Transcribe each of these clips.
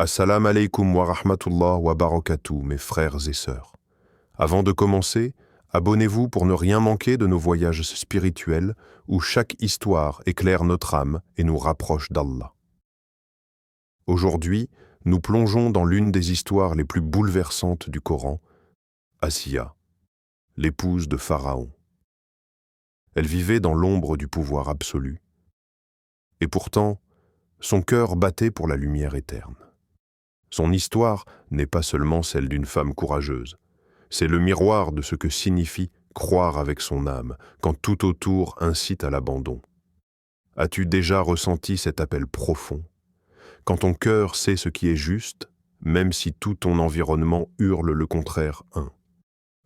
Assalamu alaikum wa rahmatullah wa barakatuh, mes frères et sœurs. Avant de commencer, abonnez-vous pour ne rien manquer de nos voyages spirituels où chaque histoire éclaire notre âme et nous rapproche d'Allah. Aujourd'hui, nous plongeons dans l'une des histoires les plus bouleversantes du Coran, Asiya, l'épouse de Pharaon. Elle vivait dans l'ombre du pouvoir absolu. Et pourtant, son cœur battait pour la lumière éterne. Son histoire n'est pas seulement celle d'une femme courageuse. C'est le miroir de ce que signifie croire avec son âme quand tout autour incite à l'abandon. As-tu déjà ressenti cet appel profond? Quand ton cœur sait ce qui est juste, même si tout ton environnement hurle le contraire.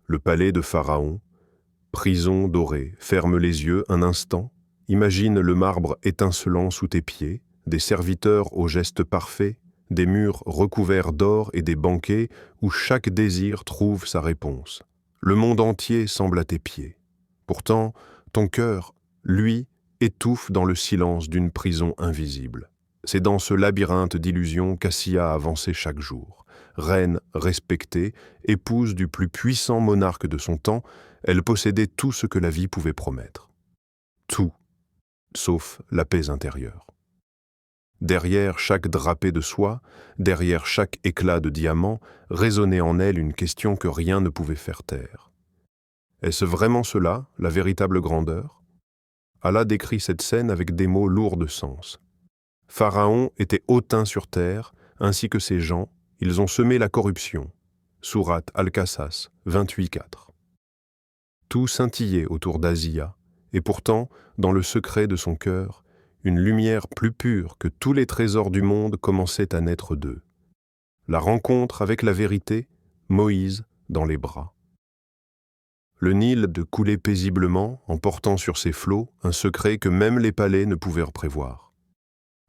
Le palais de Pharaon, prison dorée, ferme les yeux un instant, imagine le marbre étincelant sous tes pieds, des serviteurs aux gestes parfaits, des murs recouverts d'or et des banquets où chaque désir trouve sa réponse. Le monde entier semble à tes pieds. Pourtant, ton cœur, lui, étouffe dans le silence d'une prison invisible. C'est dans ce labyrinthe d'illusions qu'Asiya avançait chaque jour. Reine respectée, épouse du plus puissant monarque de son temps, elle possédait tout ce que la vie pouvait promettre. Tout, sauf la paix intérieure. Derrière chaque drapé de soie, derrière chaque éclat de diamant, résonnait en elle une question que rien ne pouvait faire taire. Est-ce vraiment cela, la véritable grandeur? Allah décrit cette scène avec des mots lourds de sens. Pharaon était hautain sur terre, ainsi que ses gens, ils ont semé la corruption. Sourate Al-Qasas 28:4. Tout scintillait autour d'Asiya, et pourtant, dans le secret de son cœur, une lumière plus pure que tous les trésors du monde commençait à naître d'eux. La rencontre avec la vérité, Moïse dans les bras. Le Nil de couler paisiblement en portant sur ses flots un secret que même les palais ne pouvaient prévoir.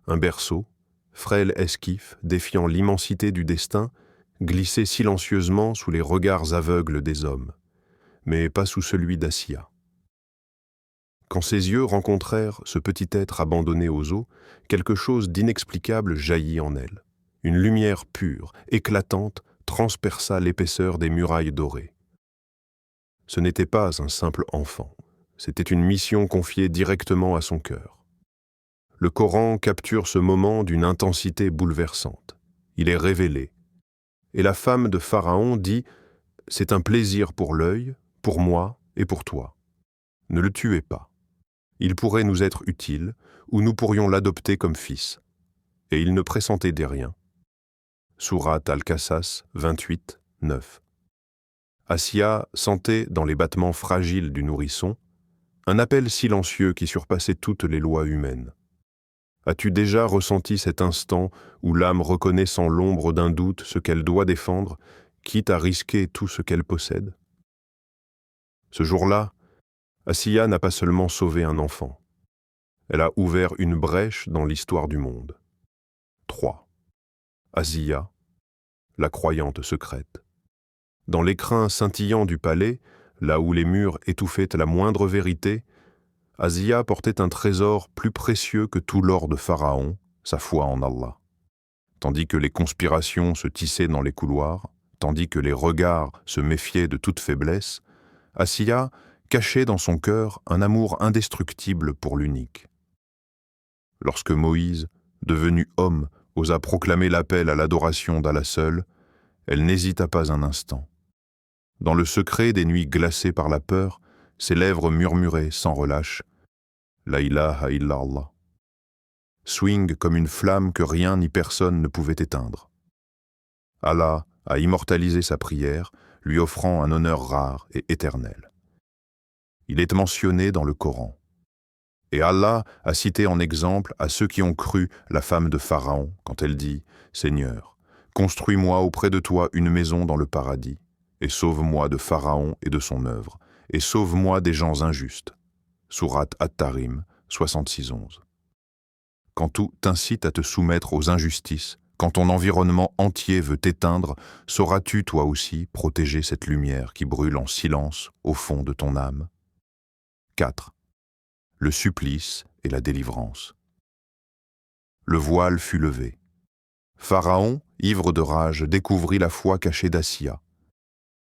Un berceau, frêle esquif défiant l'immensité du destin, glissait silencieusement sous les regards aveugles des hommes, mais pas sous celui d'Asiya. Quand ses yeux rencontrèrent ce petit être abandonné aux eaux, quelque chose d'inexplicable jaillit en elle. Une lumière pure, éclatante, transperça l'épaisseur des murailles dorées. Ce n'était pas un simple enfant, c'était une mission confiée directement à son cœur. Le Coran capture ce moment d'une intensité bouleversante. Il est révélé. Et la femme de Pharaon dit « C'est un plaisir pour l'œil, pour moi et pour toi. Ne le tuez pas. Il pourrait nous être utile, ou nous pourrions l'adopter comme fils. » Et il ne pressentait des riens. Sourate Al-Qasas 28:9. Asiya sentait dans les battements fragiles du nourrisson un appel silencieux qui surpassait toutes les lois humaines. As-tu déjà ressenti cet instant où l'âme reconnaît sans l'ombre d'un doute ce qu'elle doit défendre, quitte à risquer tout ce qu'elle possède? Ce jour-là, Asiya n'a pas seulement sauvé un enfant. Elle a ouvert une brèche dans l'histoire du monde. 3. Asiya, la croyante secrète. Dans l'écrin scintillant du palais, là où les murs étouffaient la moindre vérité, Asiya portait un trésor plus précieux que tout l'or de Pharaon, sa foi en Allah. Tandis que les conspirations se tissaient dans les couloirs, tandis que les regards se méfiaient de toute faiblesse, Asiya cachait dans son cœur un amour indestructible pour l'unique. Lorsque Moïse, devenu homme, osa proclamer l'appel à l'adoration d'Allah seul, elle n'hésita pas un instant. Dans le secret des nuits glacées par la peur, ses lèvres murmuraient sans relâche « La ilaha illallah ». Swing comme une flamme que rien ni personne ne pouvait éteindre. Allah a immortalisé sa prière, lui offrant un honneur rare et éternel. Il est mentionné dans le Coran. Et Allah a cité en exemple à ceux qui ont cru la femme de Pharaon quand elle dit « Seigneur, construis-moi auprès de toi une maison dans le paradis, et sauve-moi de Pharaon et de son œuvre, et sauve-moi des gens injustes. » Sourate At-Tarim 66:11. Quand tout t'incite à te soumettre aux injustices, quand ton environnement entier veut t'éteindre, sauras-tu toi aussi protéger cette lumière qui brûle en silence au fond de ton âme? 4. Le supplice et la délivrance. Le voile fut levé. Pharaon ivre de rage, découvrit la foi cachée d'Asiya.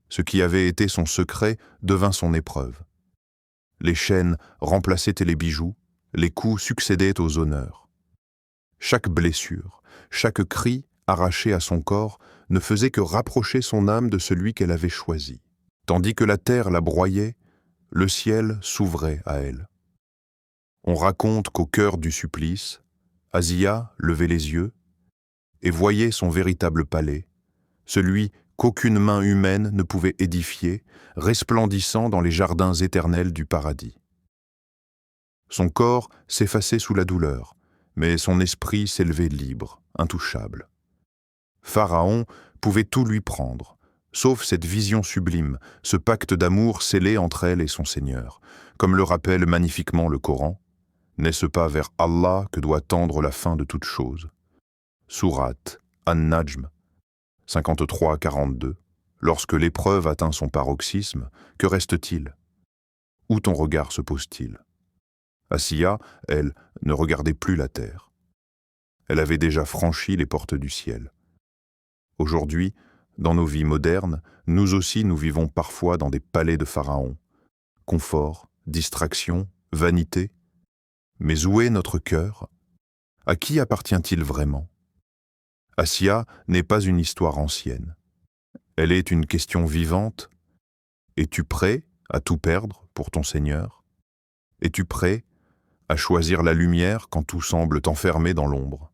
Ce qui avait été son secret devint son épreuve. Les chaînes remplaçaient les bijoux, les coups succédaient aux honneurs. Chaque blessure, chaque cri arraché à son corps ne faisait que rapprocher son âme de celui qu'elle avait choisi. Tandis que la terre la broyait, le ciel s'ouvrait à elle. On raconte qu'au cœur du supplice, Asiya levait les yeux et voyait son véritable palais, celui qu'aucune main humaine ne pouvait édifier, resplendissant dans les jardins éternels du paradis. Son corps s'effaçait sous la douleur, mais son esprit s'élevait libre, intouchable. Pharaon pouvait tout lui prendre, sauf cette vision sublime, ce pacte d'amour scellé entre elle et son Seigneur. Comme le rappelle magnifiquement le Coran, « N'est-ce pas vers Allah que doit tendre la fin de toute chose ?» Sourate An-Najm 53-42. Lorsque l'épreuve atteint son paroxysme, que reste-t-il? Où ton regard se pose-t-il? Asiya, elle, ne regardait plus la terre. Elle avait déjà franchi les portes du ciel. Aujourd'hui, dans nos vies modernes, nous aussi nous vivons parfois dans des palais de Pharaon. Confort, distraction, vanité. Mais où est notre cœur? À qui appartient-il vraiment? Asiya n'est pas une histoire ancienne. Elle est une question vivante. Es-tu prêt à tout perdre pour ton Seigneur? Es-tu prêt à choisir la lumière quand tout semble t'enfermer dans l'ombre?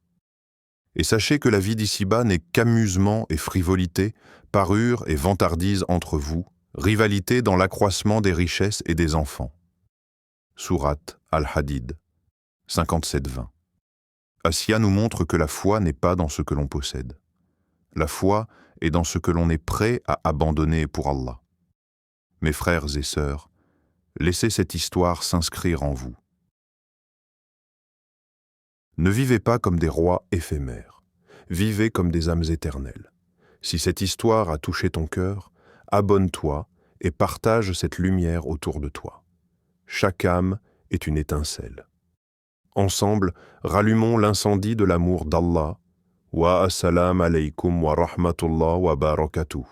Et sachez que la vie d'ici-bas n'est qu'amusement et frivolité, parure et vantardise entre vous, rivalité dans l'accroissement des richesses et des enfants. Sourate Al-Hadid 57-20. Asiya nous montre que la foi n'est pas dans ce que l'on possède. La foi est dans ce que l'on est prêt à abandonner pour Allah. Mes frères et sœurs, laissez cette histoire s'inscrire en vous. Ne vivez pas comme des rois éphémères. Vivez comme des âmes éternelles. Si cette histoire a touché ton cœur, abonne-toi et partage cette lumière autour de toi. Chaque âme est une étincelle. Ensemble, rallumons l'incendie de l'amour d'Allah. Wa assalam alaykum wa rahmatullah wa barakatuh.